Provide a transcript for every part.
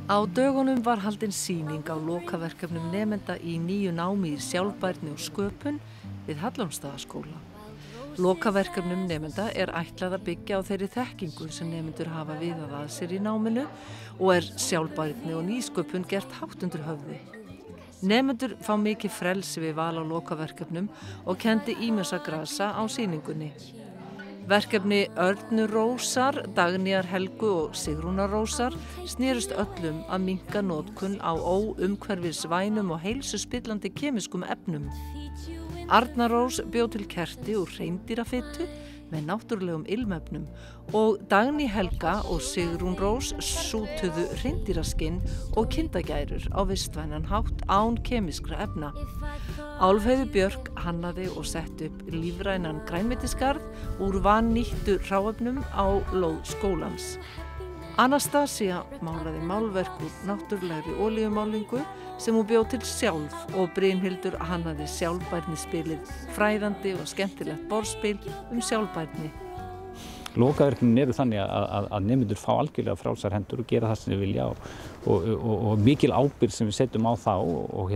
Á dögunum var haldin sýning á lokaverkefnum nemenda í nýju námi í sjálfbærni og sköpun við Hallormsstaðaskóla. Lokaverkefnum nemenda er ætlað að byggja á þeirri þekkingu sem nemendur hafa viðað að sér í náminu og er sjálfbærni og nýsköpun gert hátt undir höfði. Nemendur fá mikið frelsi við val á lokaverkefnum og kenndi ýmissa grasa á sýningunni. Verkefni Örnu Rósar, Dagnýjar Helgu og Sigrúnar Rósar snerust öllum að minnka notkun á óumhverfisvænum og heilsuspillandi kemískum efnum. Arna Rós bjó til kerti úr hreindýrafytu með náttúrulegum ilmefnum og Dagný Helga og Sigrún Rós sútuðu hreindýraskinn og kindagærur á vistvænan hátt án kemískra efna. Álfheiður Björk hannaði og setti upp lífrænan grænmetisgarð úr vannýttu hráefnum á lóð skólans. Anastasia málaði málverk úr náttúrulegri olíumálingu sem hún bjó til sjálf og Brynhildur hannaði sjálfbærnispilið fræðandi og skemmtilegt borðspil sjálfbærni. Lokaverkefnin eru þannig að nemendur fá algjörlega frjálsar hendur og gera það sem þeir vilja og mikil ábyrgð sem við setjum á þá og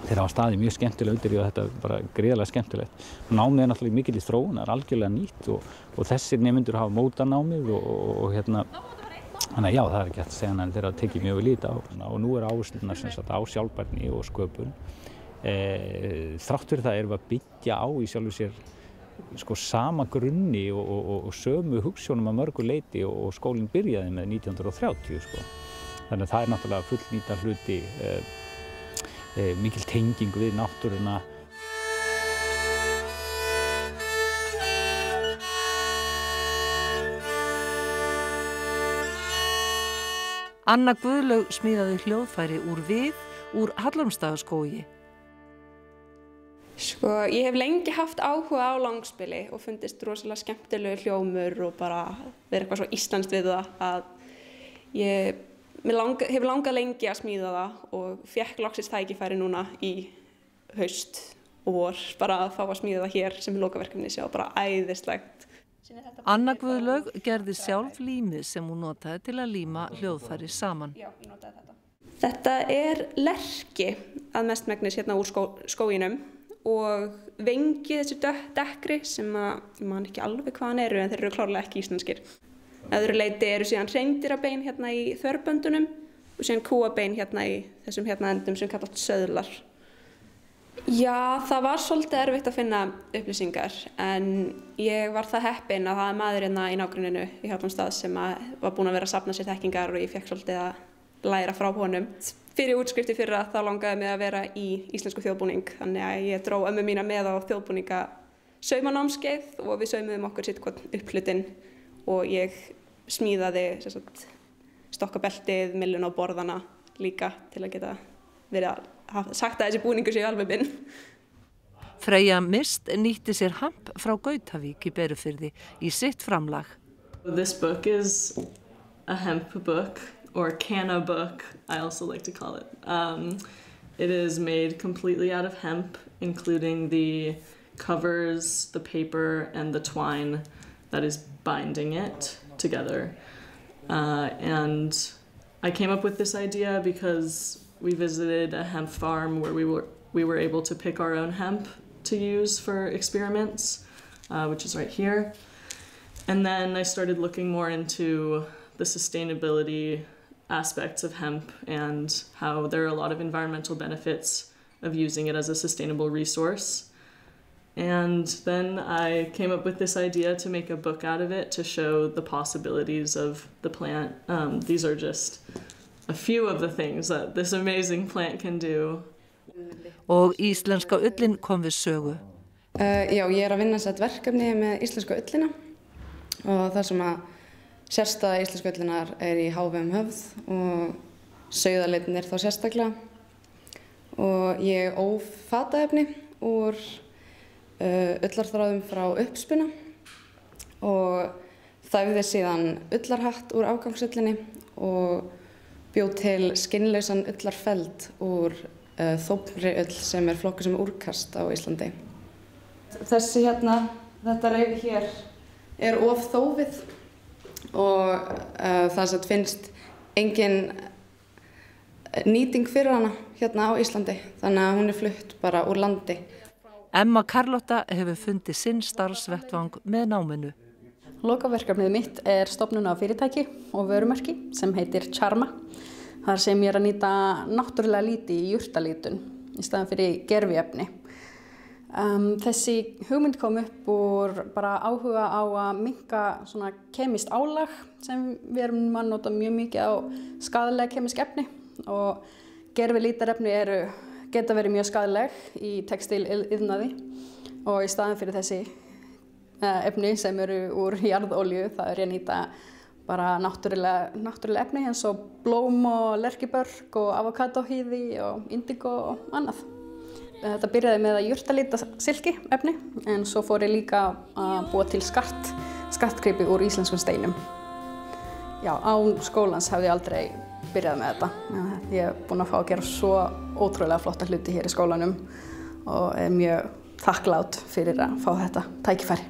þeir hafa staðið mjög skemmtilega undir og þetta er bara gríðarlega skemmtilegt. Námið er náttúrulega mikil í þróun, það er algjörlega nýtt og þessir nemendur hafa mótað námið og þannig að já, það er ekki hægt að segja en þeir hafa tekið mjög vel í þetta og nú er áherslurnar sem sagt á sjálfbærni og sköpun. Þrátt fyrir það erum við að byggja á í sjálfu sér sama grunni og sömu hugsjónum að mörgu leyti og skólinn byrjaði með 1930 Þannig að það er náttúrulega fullnýta hluti, mikil tenging við náttúruna. Anna Guðlaug smíðaði hljóðfæri úr Hallormsstaðaskógi. Ég hef lengi haft áhuga á langspili og fundist rosalega skemmtilegu hljómur og bara verið eitthvað svo íslenskt við það að ég hef langað lengi að smíða það og fékk loksins tækifæri núna í haust og vor bara að fá að smíða það hér sem lokaverkefni sjá bara æðislegt. Anna Guðlaug gerði sjálf límið sem hún notaði til að líma hljóðfæri saman. Já, ég notaði þetta. Þetta er lerki að mestmegnis hérna úr skóginum og vengi þessu dekkri sem ég man ekki alveg hvað hann eru en þeir eru klárlega ekki íslenskir. Öðru leyti eru síðan hreindýrabein hérna í þverböndunum og síðan kúabein hérna í þessum endum sem kallast söðlar. Já, það var svolítið erfitt að finna upplýsingar en ég var það heppin að það er maður hérna í nágrenninu í Hallormsstað sem var búinn að vera að safna sér þekkingar og ég fékk svolítið að læra frá honum. Fyrir útskrifti fyrra þá langaði mig að vera í íslensku þjóðbúning þannig að ég dró ömmu mína með á þjóðbúninga saumanámskeið og við saumuðum okkur sitt hvort upphlutinn og ég smíðaði stokkabeltið, milluna og borðana líka til að geta verið að sagt að þessi búningur séu alveg minn. Freyja Mist nýtti sér hamp frá Gautavík í Berufirði í sitt framlag. This book is a hemp book or canna book, I also like to call it. It is made completely out of hemp, including the covers, the paper, and the twine that is binding it together. And I came up with this idea because we visited a hemp farm where we were able to pick our own hemp to use for experiments, which is right here. And then I started looking more into the sustainability aspects of hemp and how there are a lot of environmental benefits of using it as a sustainable resource. And then I came up with this idea to make a book out of it to show the possibilities of the plant. These are just a few of the things that this amazing plant can do. Og íslenska ullin kom við sögu. Já, ég er að vinna sett verkefni með íslenska ullina og það sem að sérstæða íslensku ullinar er í hávegum höfð og sauðalitin þá sérstaklega og ég óf fataefni úr ullarþráðum frá uppspuna og þæfði síðan ullarhatt úr afgangsullinni og bjó til skinnlausan ullarfeld úr þópnri ull sem er flokkuð sem úrkast á Íslandi. Þessi þetta reifi hér er of þófið og það sem finnst engin nýting fyrir hana hérna á Íslandi, þannig að hún flutt bara úr landi. Emma Carlotta hefur fundið sinn starfsvettvang með náminu. Lokaverkefnið mitt stofnun á fyrirtæki og vörumerki sem heitir Charma. Þar sem ég að nýta náttúrulega líti í jurtalítun í staðan fyrir gerviefni. Þessi hugmynd kom upp úr bara áhuga á að minnka svona kemískt álag sem við erum að nota mjög mikið á skaðleg kemísk efni og gervilítarefni geta verið mjög skaðleg í textíliðnaði og í staðan fyrir þessi efni sem eru úr jarðolíu þá ég að nýta bara náttúrulega efni eins og blóm og lerkibörk og avokadóhýði og indigo og annað. Þetta byrjaði með að jurtalíta silki efni en svo fór ég líka að búa til skattgripi úr íslenskum steinum. Já, án skólans hefði ég aldrei byrjað með þetta. Ég búin að fá að gera svo ótrúlega flotta hluti hér í skólanum og mjög þakklát fyrir að fá þetta tækifæri.